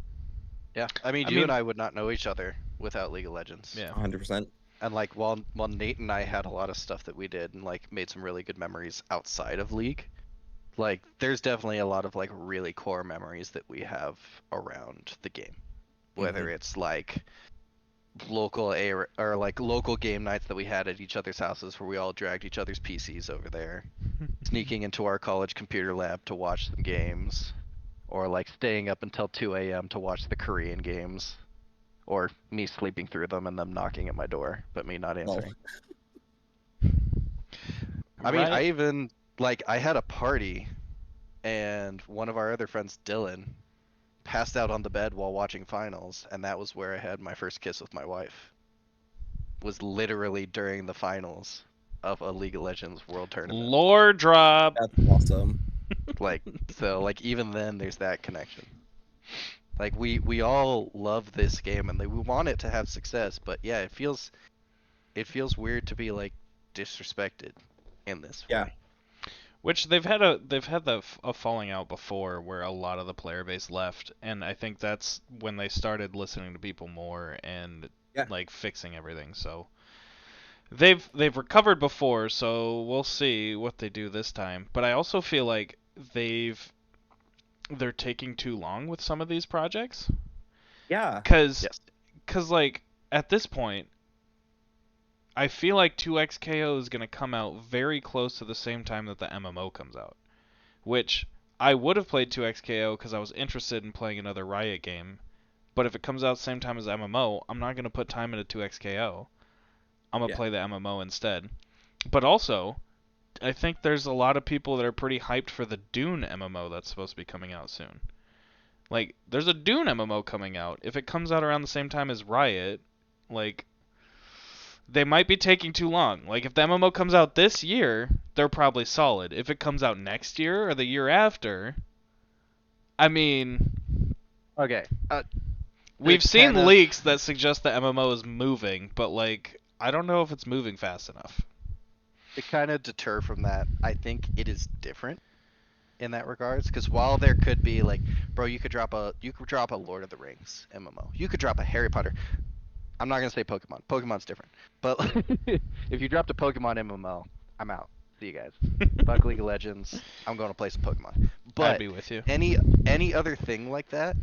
Yeah, I mean, I you and mean, I would not know each other without League of Legends. yeah. 100%. And like while Nate and I had a lot of stuff that we did and like made some really good memories outside of League, like there's definitely a lot of like really core memories that we have around the game. Whether Mhm. it's like local a or like local game nights that we had at each other's houses where we all dragged each other's PCs over there, sneaking into our college computer lab to watch some games, or like staying up until 2 a.m. to watch the Korean games, or me sleeping through them and them knocking at my door, but me not Well, answering. I mean, I Riot. even like I had a party and one of our other friends, Dylan, passed out on the bed while watching finals, and that was where I had my first kiss with my wife. Was literally during the finals of a League of Legends World Tournament. Lore drop. that's awesome. Like so like even then there's that connection. Like we all love this game and we want it to have success, but yeah, it feels weird to be like disrespected in this Yeah. way. Which they've had a falling out before where a lot of the player base left, and I think that's when they started listening to people more and Yeah. like fixing everything. So they've recovered before, so we'll see what they do this time. But I also feel like they're taking too long with some of these projects Yeah. cuz Yes. cuz like at this point I feel like 2XKO is going to come out very close to the same time that the MMO comes out, which I would have played 2XKO because I was interested in playing another Riot game. But if it comes out same time as MMO, I'm not going to put time into 2XKO. I'm going to Yeah. play the MMO instead. But also, I think there's a lot of people that are pretty hyped for the Dune MMO that's supposed to be coming out soon. Like, there's a Dune MMO coming out. If it comes out around the same time as Riot, like, they might be taking too long. Like, if the MMO comes out this year, they're probably solid. If it comes out next year or the year after, I mean, Okay. we've seen kinda leaks that suggest the MMO is moving, but, like, I don't know if it's moving fast enough. to kind of deter from that, I think it is different in that regards. Because while there could be like, bro, you could drop a Lord of the Rings MMO, you could drop a Harry Potter. I'm not gonna say Pokemon. Pokemon's different, but if you dropped a Pokemon MMO, I'm out. See you guys. Fuck League of Legends. I'm going to play some Pokemon. I'd But be with you. any other thing like that,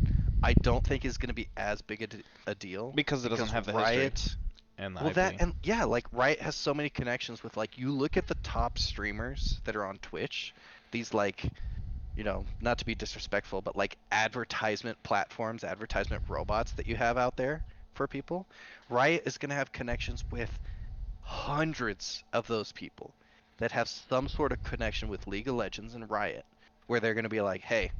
I don't think is gonna be as big a deal Because it doesn't have the history Riot. and the Well, IP. that and yeah, like Riot has so many connections with like you look at the top streamers that are on Twitch, these like, not to be disrespectful, but like advertisement platforms, advertisement robots that you have out there for people. Riot is going to have connections with hundreds of those people that have some sort of connection with League of Legends and Riot, where they're going to be like, "Hey,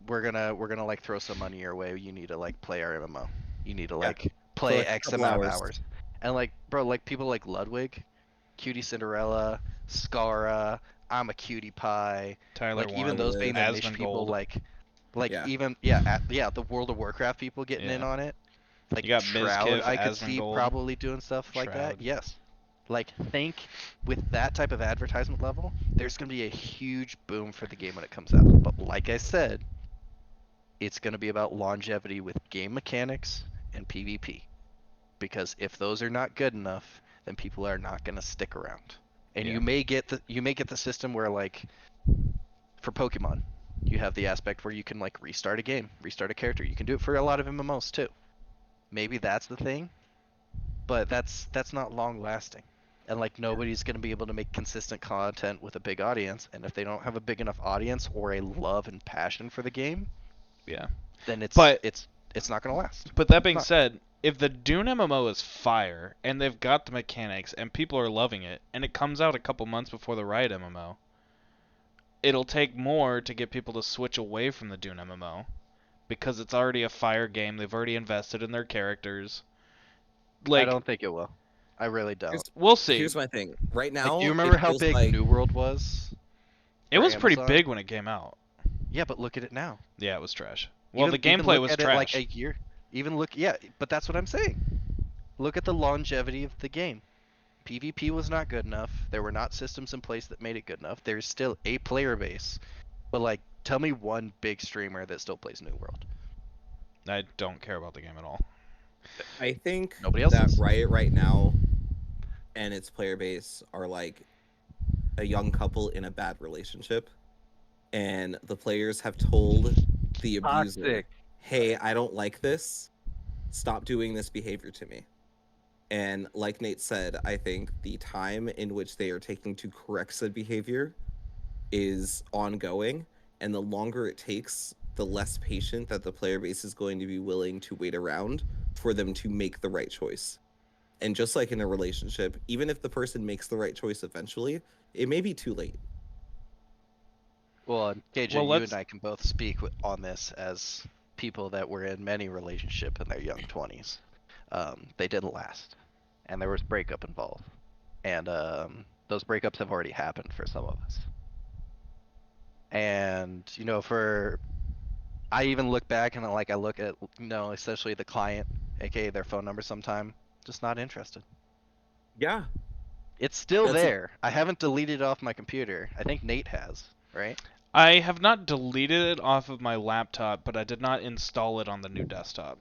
we're gonna like throw some money your way. You need to like play our MMO. You need to Yeah. like For play like a X couple amount of hours. hours." And like, bro, like people like Ludwig, Cutie Cinderella, Scara, I'm a Cutie Pie, Tyler like even One, those being Tyler, the niche people, Asmongold. like yeah. even the World of Warcraft people getting in Yeah. on it. You Like got Shroud, Mizkiff, I could see Asmongold, probably doing stuff like that. Shroud. Yes. Like think with that type of advertisement level, there's gonna be a huge boom for the game when it comes out. But like I said, it's gonna be about longevity with game mechanics and PvP. Because if those are not good enough, then people are not gonna stick around. And Yeah. you may get the system where like for Pokemon, you have the aspect where you can like restart a game, restart a character. You can do it for a lot of MMOs too. Maybe that's the thing, but that's not long lasting. And like nobody's going to be able to make consistent content with a big audience, and if they don't have a big enough audience or a love and passion for the game, Yeah. then But it's not going to last. but that It's being not. said, if the Dune MMO is fire and they've got the mechanics and people are loving it, and it comes out a couple months before the Riot MMO, it'll take more to get people to switch away from the Dune MMO because it's already a fire game. They've already invested in their characters. I Like, don't think it will. I really don't. we'll see. Here's my thing. Right Like, do you now, it remember how feels big like New World was It for was pretty Amazon? big when it came out. Yeah, but look at it now. Yeah, it was trash. Well, the Even gameplay look was at it like trash. a year. Even look, yeah, but that's what I'm saying. Look at the longevity of the game. PvP was not good enough. There were not systems in place that made it good enough. There's still a player base. But like tell me one big streamer that still plays New World. I don't care about the game at all. I think Nobody else that does. Riot right now and its player base are like a young couple in a bad relationship, and the players have told the abuser, Toxic. "Hey, I don't like this. Stop doing this behavior to me." And like Nate said, I think the time in which they are taking to correct said behavior is ongoing, and the longer it takes, the less patient that the player base is going to be willing to wait around for them to make the right choice. And just like in a relationship, even if the person makes the right choice eventually, it may be too late. Well, KJ, Well, you and let's. I can both speak on this as people that were in many relationship in their young 20s. They didn't last, and there was breakup involved, and those breakups have already happened for some of us. And you know, for I even look back and like I look at essentially the client, aka their phone number sometime, just not interested. Yeah, It's still that's a, there. I haven't deleted it off my computer. I think Nate has, right? I have not deleted it off of my laptop, but I did not install it on the new desktop.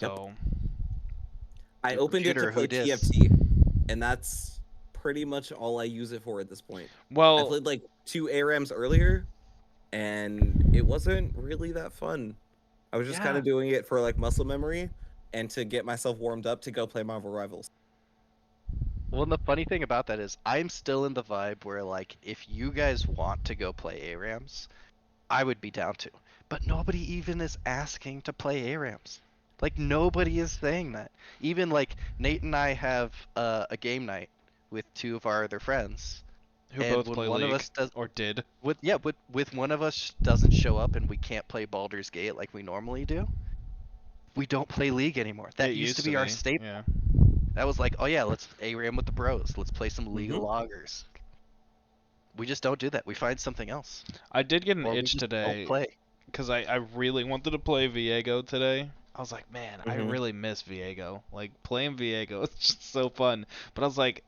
yep. So, I New opened it to computer, who play dis? TFT, and that's pretty much all I use it for at this point. I well, played like 2 ARAMs earlier, and it wasn't really that fun. I was just kind Yeah. of doing it for like muscle memory and to get myself warmed up to go play Marvel Rivals. Well, and the funny thing about that is I'm still in the vibe where like if you guys want to go play ARAMs, I would be down to. But nobody even is asking to play ARAMs. Like nobody is saying that. Even like Nate and I have a game night with two of our other friends, who and both when play one of League us does or did? with one of us doesn't show up and we can't play Baldur's Gate like we normally do, we don't play League anymore. That It used to used to be our be. staple. Yeah. That was like, oh yeah, let's ARAM with the bros. Let's play some League of Mm-hmm. Loggers. We just don't do that. We find something else, I did get an or we itch just don't today play. because I really wanted to play Viego today. I was like, man, I Mm-hmm. really miss Viego. Like playing Viego, it's just so fun. But I was like,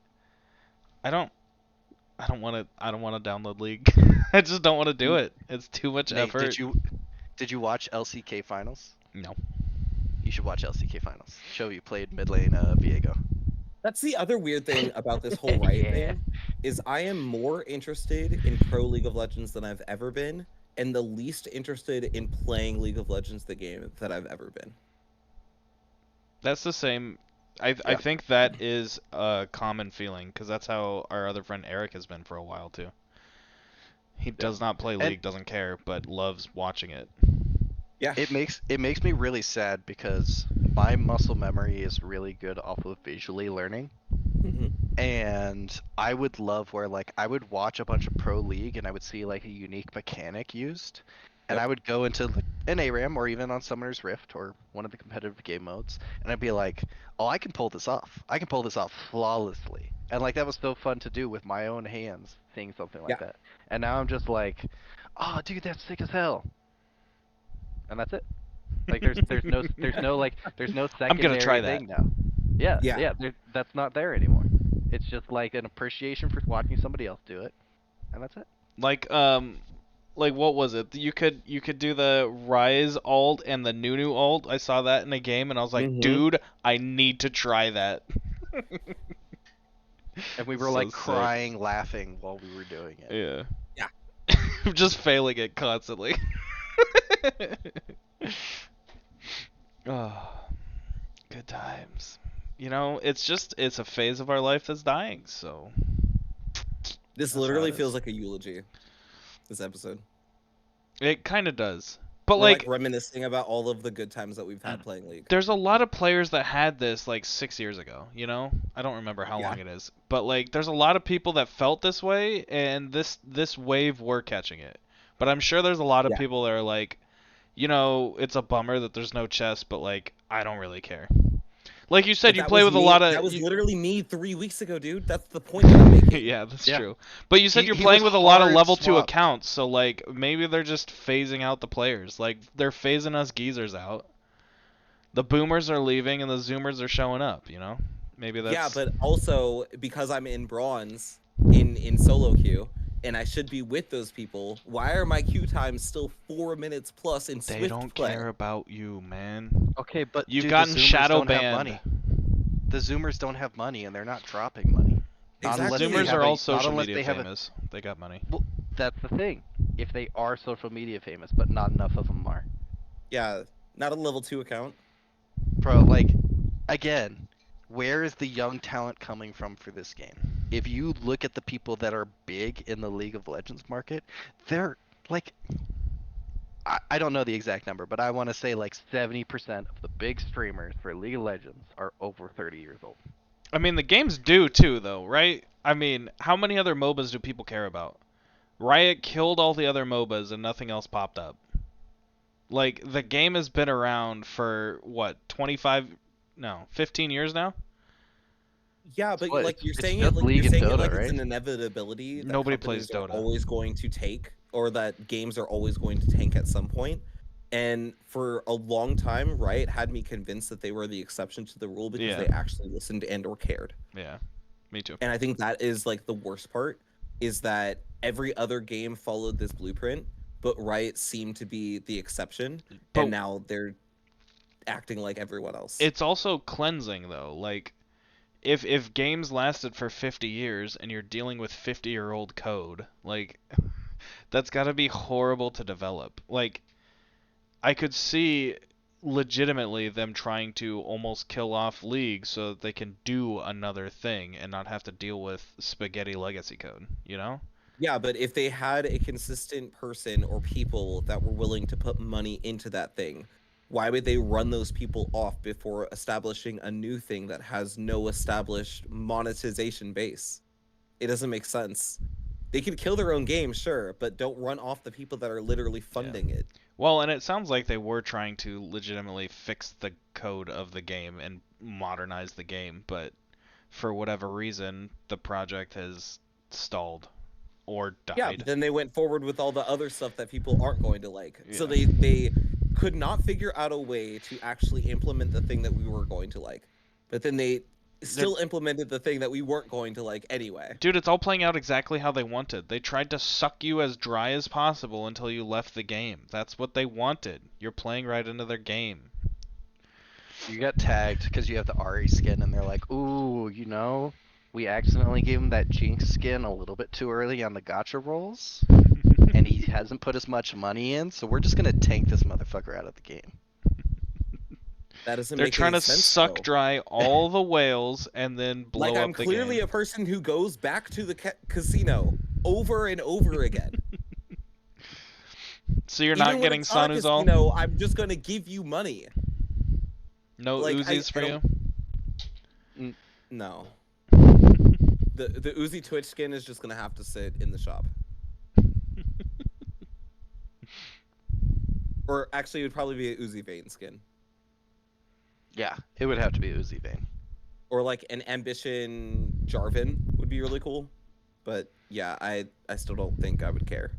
I don't, I don't want to download League. I just don't want to do it. It's too much Nate, effort. did you watch LCK finals? No. You should watch LCK finals. Show you played mid lane Viego. That's the other weird thing about this whole Riot Yeah. thing is I am more interested in pro League of Legends than I've ever been, and the least interested in playing League of Legends the game that I've ever been. That's the same. I Yeah. think that is a common feeling because that's how our other friend Eric has been for a while too. He does not play And League, doesn't care, but loves watching it. Yeah. it makes me really sad because my muscle memory is really good off of visually learning. Mm-hmm. And I would love where like I would watch a bunch of pro league and I would see like a unique mechanic used, and Yep. I would go into like, an ARAM or even on Summoner's Rift or one of the competitive game modes, and I'd be like, oh, I can pull this off. I can pull this off flawlessly. And like that was so fun to do with my own hands, seeing something like Yeah. that. And now I'm just like, oh, dude, that's sick as hell. And that's it. Like there's no I'm gonna secondary try that. thing now. Yeah, Yeah. yeah, that's not there anymore. It's just like an appreciation for watching somebody else do it, and that's it. Like what was it? You could do the Rise alt and the Nunu alt. I saw that in a game and I was like, Mm-hmm. dude, I need to try that. And we were So like sick. crying, laughing while we were doing it. Yeah. Yeah. Just failing it constantly. Oh, good times. It's a phase of our life that's dying, so This that's how it literally is. feels like a eulogy. This episode. It kind of does. But We're like like reminiscing about all of the good times that we've had playing League. there's a lot of players that had this like 6 years ago, you know? I don't remember how Yeah. long it is. But like there's a lot of people that felt this way and this wave were catching it. But I'm sure there's a lot of Yeah. people that are like, it's a bummer that there's no chess, but like I don't really care. Like you said, But you that play was with a me. lot of That was literally me 3 weeks ago, dude. That's the point that I'm making. yeah, that's Yeah. true. But you said you're He playing was with a lot of hard level 2 swapped. accounts, so like maybe they're just phasing out the players. Like they're phasing us geezers out. The boomers are leaving and the zoomers are showing up, you know? Maybe that's Yeah, but also because I'm in bronze in solo queue and I should be with those people, why are my queue times still 4 minutes plus in they Swift don't play? care about you, man. Okay, but You've dude, gotten the Zoomers shadow don't have banned. money. The Zoomers don't have money, and they're not dropping money. Not The unless they Exactly. zoomers have are all a. Not social unless media they have a. famous. They got money. Well, that's the thing. If they are social media famous, but not enough of them are. Yeah, not a level 2 account. Bro, like, again, where is the young talent coming from for this game? If you look at the people that are big in the League of Legends market, they're like, I don't know the exact number, but I want to say like 70% of the big streamers for League of Legends are over 30 years old. I mean, the games do too, though, right? I mean, how many other MOBAs do people care about? Riot killed all the other MOBAs and nothing else popped up. Like, the game has been around for, what, 25, no, 15 years now? Yeah, but What? like you're It's saying it just like League and Dota, it's right? an inevitability that Nobody plays companies are Dota. always going to take or that games are always going to tank at some point. And for a long time, Riot had me convinced that they were the exception to the rule because Yeah. they actually listened and or cared. Yeah, me too. And I think that is like the worst part is that every other game followed this blueprint, but Riot seemed to be the exception, But and now they're acting like everyone else. it's also cleansing, though. Like, if games lasted for 50 years and you're dealing with 50-year-old code, like, that's got to be horrible to develop. Like, I could see legitimately them trying to almost kill off League so that they can do another thing and not have to deal with spaghetti legacy code, you know? Yeah, but if they had a consistent person or people that were willing to put money into that thing, why would they run those people off before establishing a new thing that has no established monetization base? It doesn't make sense. They could kill their own game, sure, but don't run off the people that are literally funding it. Well, and it sounds like they were trying to legitimately fix the code of the game and modernize the game, but for whatever reason, the project has stalled or Yeah, died. but then they went forward with all the other stuff that people aren't going to like. So Yeah. they could not figure out a way to actually implement the thing that we were going to like. But then they still implemented the thing that we weren't going to like anyway. Dude, it's all playing out exactly how they wanted. They tried to suck you as dry as possible until you left the game. That's what they wanted. You're playing right into their game. You got tagged because you have the Ari skin, and they're like, ooh, we accidentally gave him that Jinx skin a little bit too early on the gacha rolls, and he hasn't put as much money in, so we're just gonna tank this motherfucker out of the game. That doesn't They're make trying any to sense, suck though. dry all the whales and then blow Like up I'm the clearly game. a person who goes back to the casino over and over again. So you're Even not when getting it's not a Sanuzal? casino, I'm just gonna give you money. No Like, Uzis for you? No. The Uzi Twitch skin is just gonna have to sit in the shop. Or actually, it would probably be a Uzi Vane skin. Yeah, it would have to be Uzi Vane. Or like an Ambition Jarvan would be really cool. But yeah, I still don't think I would care.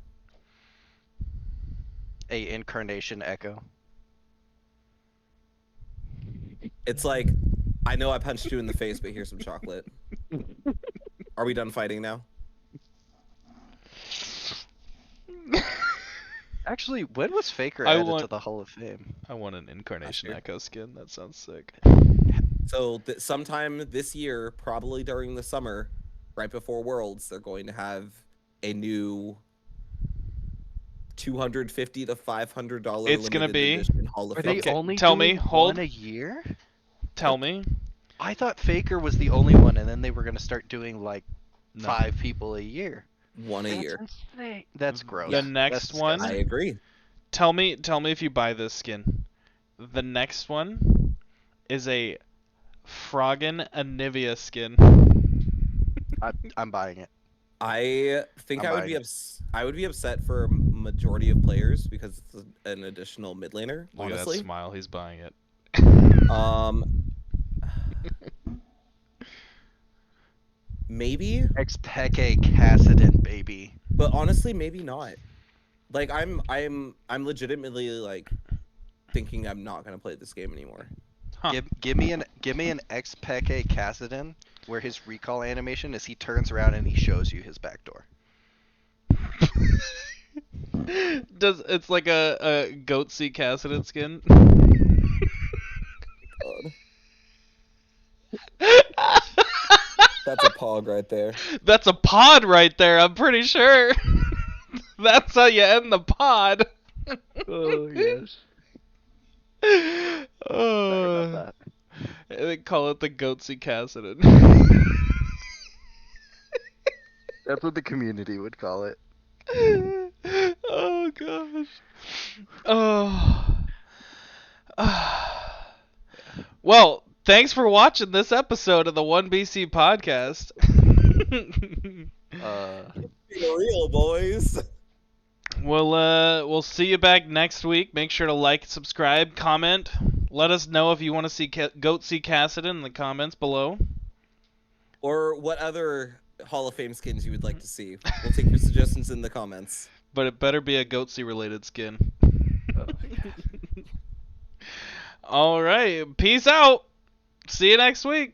A Incarnation Echo. It's like, I know I punched you in the face, but here's some chocolate. Are we done fighting now? Actually, when was Faker I added want- to the Hall of Fame? I want an Incarnation year. Echo skin. That sounds sick. So sometime this year, probably during the summer, right before Worlds, they're going to have a new $250 to $500 It's gonna limited be- edition Hall of Are Fame. they Okay, only tell doing me, hold. one a year? Tell me. I thought Faker was the only one, and then they were gonna start doing like No. 5 people a year. One a year. Insane. That's gross. The Yeah. next That's one. I disgusting. agree. Tell me if you buy this skin. The next one is a Froggen Anivia skin. I'm buying it. I think I'm I would be buying I would be upset for a majority of players because it's an additional mid laner. Look at that Honestly, smile. He's buying it. Maybe, Xpeke Kassadin, baby. but honestly, maybe not. Like I'm legitimately like thinking I'm not gonna play this game anymore. Huh. Give me an Xpeke Kassadin where his recall animation is he turns around and he shows you his backdoor. It's like a Goatsy Cassidon skin? That's a pog right there. That's a pod right there, I'm pretty sure. That's how you end the pod. Oh yes. Oh, they call it the Goatsy Cassidon. That's what the community would call it. Oh gosh. Oh. Well, thanks for watching this episode of the 1BC podcast. Real boys. We'll see you back next week. Make sure to like, subscribe, comment. Let us know if you want to see Goatsy Cassidon in the comments below. Or what other Hall of Fame skins you would like to see. We'll take your suggestions in the comments. But it better be a Goatsy related skin. All right. Peace out. See you next week.